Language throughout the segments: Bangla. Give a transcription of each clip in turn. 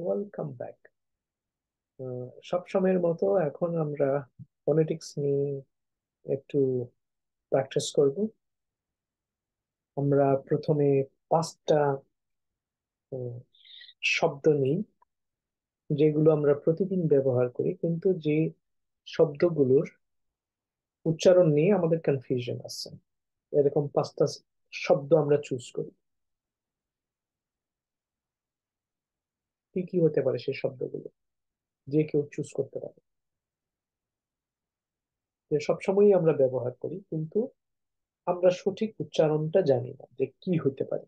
Welcome back. সব সময়ের মতো এখন আমরা ফোনেটিক্স নিয়ে একটু প্র্যাকটিস করব। আমরা প্রথমে 5টা শব্দ নিই যেগুলো আমরা প্রতিদিন ব্যবহার করি, কিন্তু যে শব্দগুলোর উচ্চারণ নিয়ে আমাদের কনফিউশন আছে। এরকম 5টা শব্দ আমরা চুজ করি। কি কি হতে পারে সেই শব্দগুলো, যে কেউ চুজ করতে পারে, যে সবসময়ই আমরা ব্যবহার করি কিন্তু আমরা সঠিক উচ্চারণটা জানি না যে কি হতে পারে।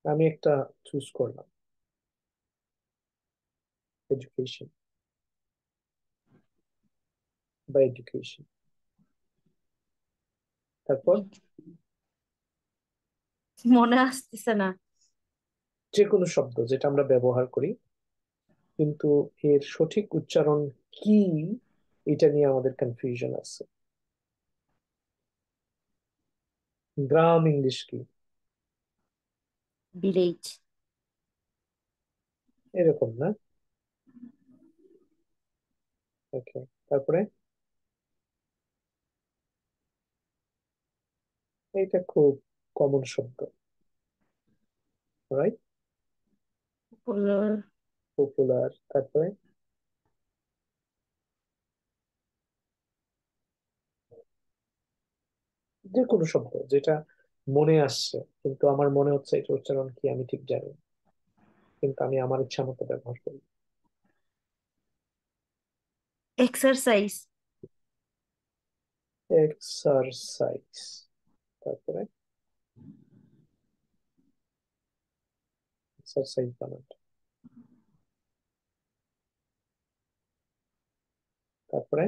আমি একটা চুজ করলাম, এডুকেশন বা এডুকেশন। তারপর মনে আসতেছে না। যে কোনো শব্দ যেটা আমরা ব্যবহার করি কিন্তু এর সঠিক উচ্চারণ কি, এটা নিয়ে আমাদের কনফিউশন আছে। গ্রাম ইংলিশ কি, ভিলেজ। এরকম না? ওকে, তারপরে এটা খুব কমন শব্দ, রাইট? পপুলার। তারপরে যে কোনো শব্দ যেটা মনে আসছে কিন্তু আমার মনে হচ্ছে এটা উচ্চারণ কি আমি ঠিক জানি না, কিন্তু আমি আমার ইচ্ছা মতো ব্যবহার করি। এক্সারসাইজ। এক্সারসাইজ। তারপরে এক্সারসাইজ বানান। তারপরে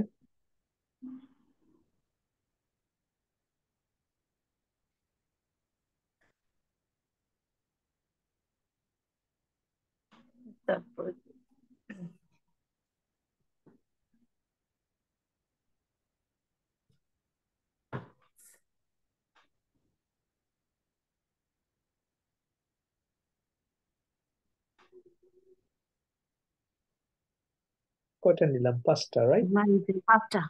তারপর কয়টা নিলাম? 5টা, রাইট? 5টা।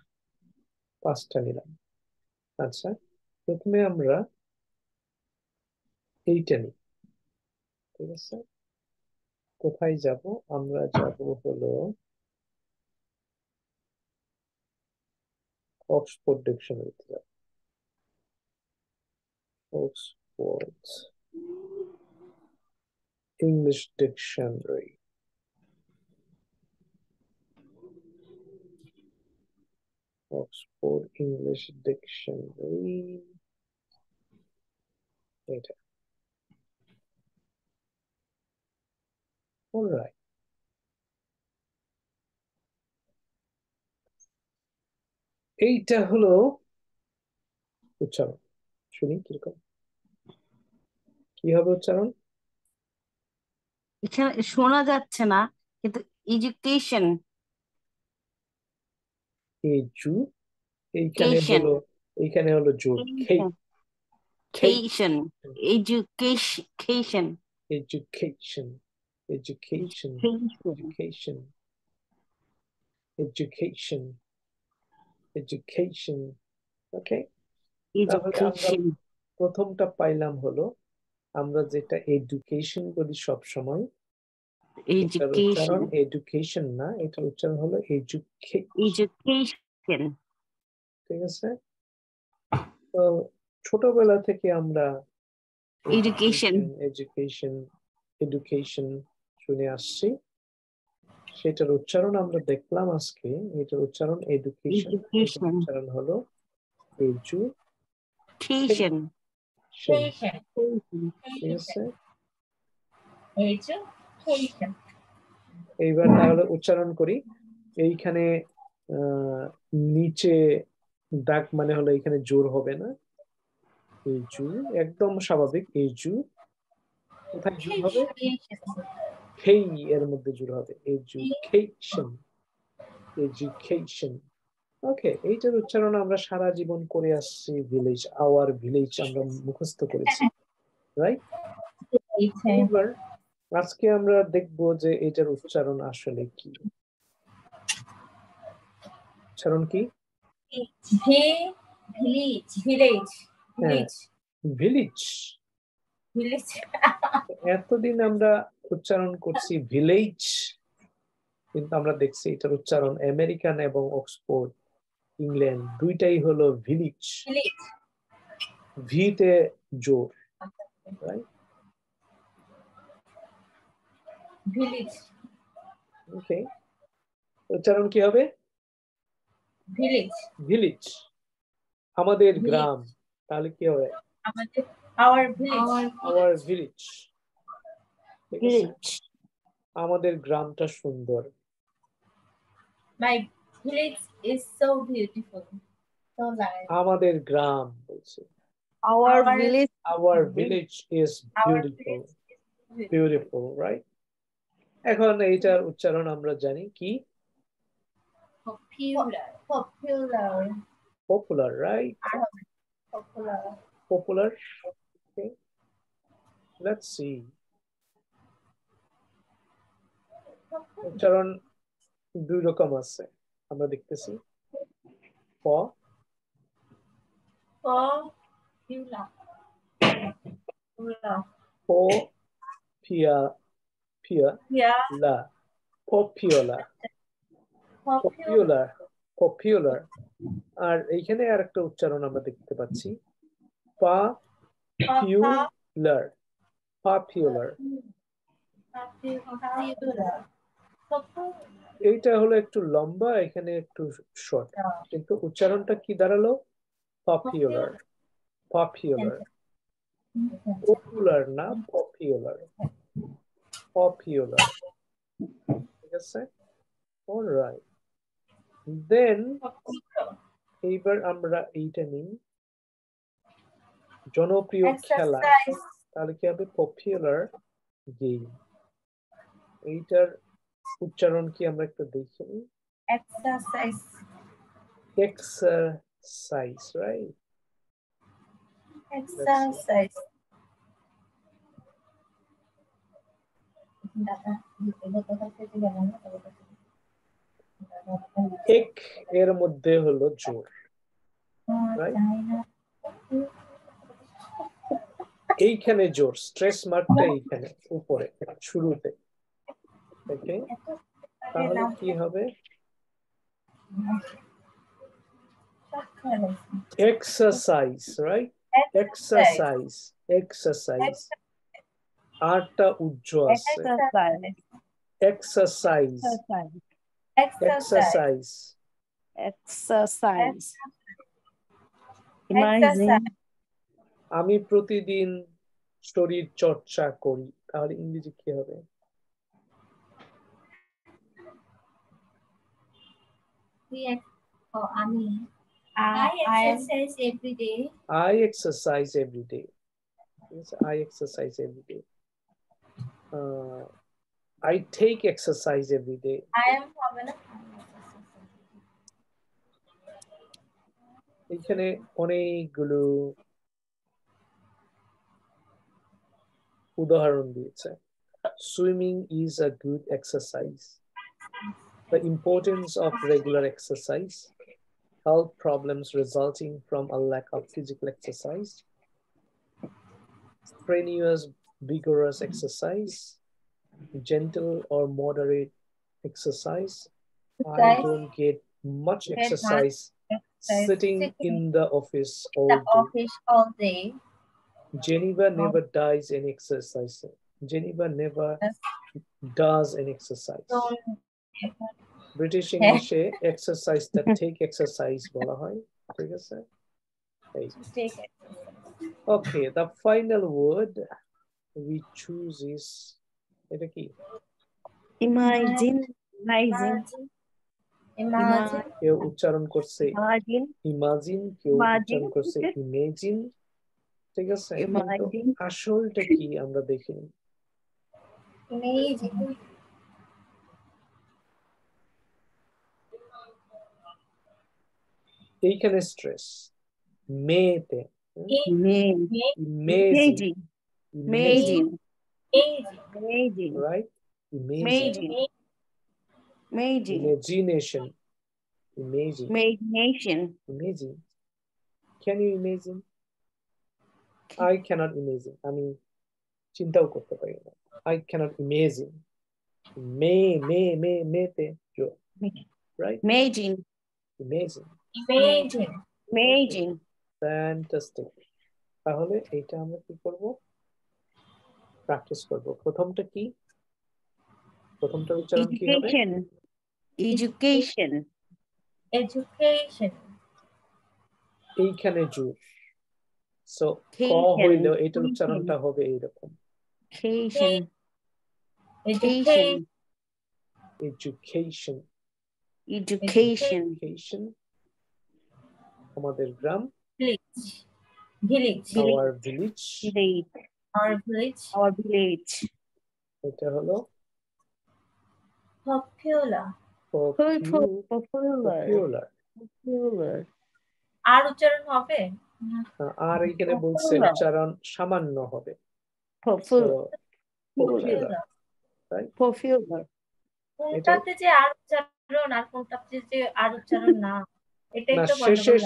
5টা নিলাম। আচ্ছা, প্রথমে আমরা এইটা নিই, ঠিক আছে? কোথায় যাব? আমরা যাব হলো অক্সফোর্ড ডিকশনারিতে যাব। Oxford English dictionary. Oxford English dictionary, এটা। অলরাইট, এইটা হলো উচ্চারণ। শুনি কিরকম, কি হবে উচ্চারণ? এখানে শোনা যাচ্ছে না, কিন্তু এডুকেশন। এই জু, এইখানে কেশন। হলো, এইখানে হলো জোর, খেই। খেই। কেশন। Education. Education, education, education, education, education. Okay, তাহলে আমরা এডুকেশন। প্রথমটা পাইলাম হলো, আমরা যেটা এডুকেশন বলি সব সময়, এটার এডুকেশন। উচ্চারণ এডুকেশন না, এটার উচ্চারণ হলো এডুকেশন। এডুকেশন। ঠিক আছে? তো ছোটবেলা থেকে আমরা এডুকেশন। এডুকেশন, এডুকেশন, এডুকেশন শুনে আসছি, সেটার উচ্চারণ আমরা দেখলাম আজকে। এটার উচ্চারণ এডুকেশন, এটার এডুকেশন। উচ্চারণ হলো এডুকেশন। কেশন। ঠিক আছে? এইবার তাহলে উচ্চারণ করি। এইখানে নিচে দাগ মানে হলো এখানে জোর হবে না, এই জু একদম স্বাভাবিক। এই জু কোথায় জোর হবে? খেই এর মধ্যে জোর হবে। এডুকেশন, এডুকেশন, ওকে, এইটার উচ্চারণ আমরা সারা জীবন করে আসছি, ভিলেজ, আওয়ার ভিলেজ আমরা মুখস্থ করেছি, রাইট? এবার আজকে আমরা দেখব যে এটার উচ্চারণ আসলে কি। উচ্চারণ কি? ভিলেজ ভিলেজ হ্যাঁ, ভিলেজ ভিলেজ। ভিলেজ এতদিন আমরা উচ্চারণ করছি ভিলেজ, কিন্তু আমরা দেখছি এটার উচ্চারণ আমেরিকান এবং অক্সফোর্ড, ইংল্যান্ড দুইটাই হলো ভিলেজ, ভিলেজ ভিতে জোর, রাইট? ভিলেজ ওকে, উচ্চারণ কি হবে? ভিলেজ ভিলেজ, আমাদের ভিলেজ গ্রাম। তাহলে কি হবে? আমাদের আওয়ার ভিলেজ আওয়ার ভিলেজ, ঠিক আছে? ভিলেজ আমাদের গ্রামটা সুন্দর। My village is so beautiful so nice আমাদের গ্রাম বলছে, our our village our village is our beautiful, village is beautiful, right? এখন এইটার উচ্চারণ আমরা জানি কি? Popular popular Popular, right? Popular Popular. Okay, let's see. উচ্চারণ দুই রকম আছে, আমরা দেখতেছি। প, পপুলার পপুলার প, পিয়া, পিয়া, ইয়া লা, popular, পপুলার popular, popular। আর এইখানে আরেকটা উচ্চারণ আমরা দেখতে পাচ্ছি, পা, পিউলার, popular। পপুলার এইটা হলো একটু লম্বা, এখানে একটু শর্ট, কিন্তু উচ্চারণটা কি দাঁড়ালো? পপুলার, পপুলার, পপুলার না, পপুলার, পপুলার, ঠিক আছে? অলরাইট, দেন এইবার আমরা এইটা নিই, জনপ্রিয় খেলা। এক্সারসাইজ তাহলে কি হবে? Popular game. এইটার উচ্চারণ কি আমরা একটু দেখি। Exercise exercise, right? এক্সারসাইজ এক এর মধ্যে হলো জোর, রাইট? এইখানে জোর, স্ট্রেস মার্কটা এইখানে উপরে শুরুতে, ওকে? তাহলে কি হবে? Exercise, right? Exercise, exercise. আরটা উজ্জ আছে, এক্সারসাইজ, এক্সারসাইজ। এক্সারসাইজ আমি প্রতিদিন শরীর চর্চা করি, তাহলে ইংরেজি কি হবে? আমি I exercise every day. I exercise every day. Yes, I exercise every day. I take exercise every day. I am হবে না এখানে অনেকগুলো উদাহরণ দিয়েছে। Swimming is a good exercise. The importance of regular exercise. Health problems resulting from a lack of physical exercise. Strenuous, vigorous exercise. Gentle or moderate exercise. I don't get much exercise sitting in the office all day. Geneva never dies in exercise. Geneva never does an exercise. British English exercise that take exercise বলা হয়, ঠিক আছে? Okay, the final word we choose is, এটা কি? imagine কেউ উচ্চারণ করছে ইমাজিন, কেউ উচ্চারণ করছে ইমেজিন, ঠিক আছে? কিন্তু আসলটা কি আমরা দেখিনি। এইখানে স্ট্রেস মেতে imaging Amazing. Imaging Amazing. right imaging Amazing. Amazing. imagination imaging Imagination. imaging can you imagine I cannot imagine আমি চিন্তাও করতে পারি না I cannot imagine মেতে right Amazing. imagine Amazing. fantastic তাহলে এটা আমরা কি করব প্র্যাকটিস করব প্রথমটা কি প্রথমটার উচ্চারণ কি হবে Education. এইখানে জোর সো ক Education. হইলেও এটার উচ্চারণটা হবে এইরকম Education. education Education. education আমাদের গ্রাম Village. our village Our village. এটা হলো Popular. popular আর উচ্চারণ হবে আর এখানে বলছে উচ্চারণ সামান্য হবে popular right Popular. কোনটাতে যে আর উচ্চারণ আর কোনটাতে যে আর উচ্চারণ না এটাই না তো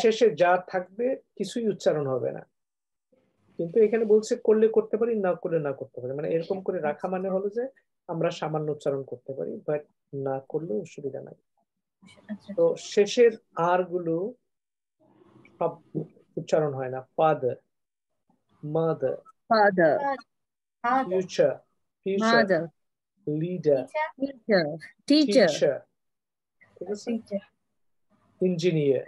শেষে যা থাকবে কিছুই উচ্চারণ হবে না কিন্তু এখানে বলছে করলে করতে পারি না করলে না করতে পারি মানে এরকম করে রাখা মানে হলো যে আমরা সামান্য উচ্চারণ করতে পারি বাট না করলে অসুবিধা নাই তো শেষের আর গুলো সব উচ্চারণ হয় না father mother future leader teacher ঠিক আছে engineer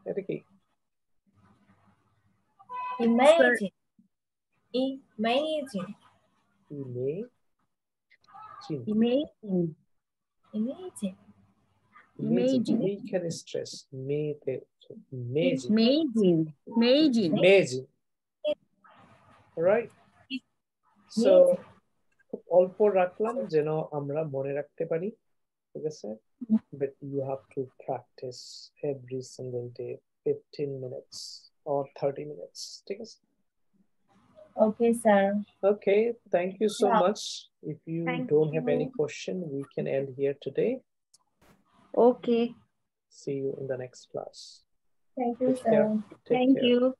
এটা কি Imagine. imagine এইখানে স্ট্রেস মেতে imagine right so অল্প রাখলাম যেন আমরা মনে রাখতে পারি ঠিক আছে but you have to practice every single day 15 minutes or 30 minutes ঠিক আছে Okay, sir. okay thank you so much if you don't have any question we can end here today Okay. see you in the next class Thank you, take sir. care. Take care.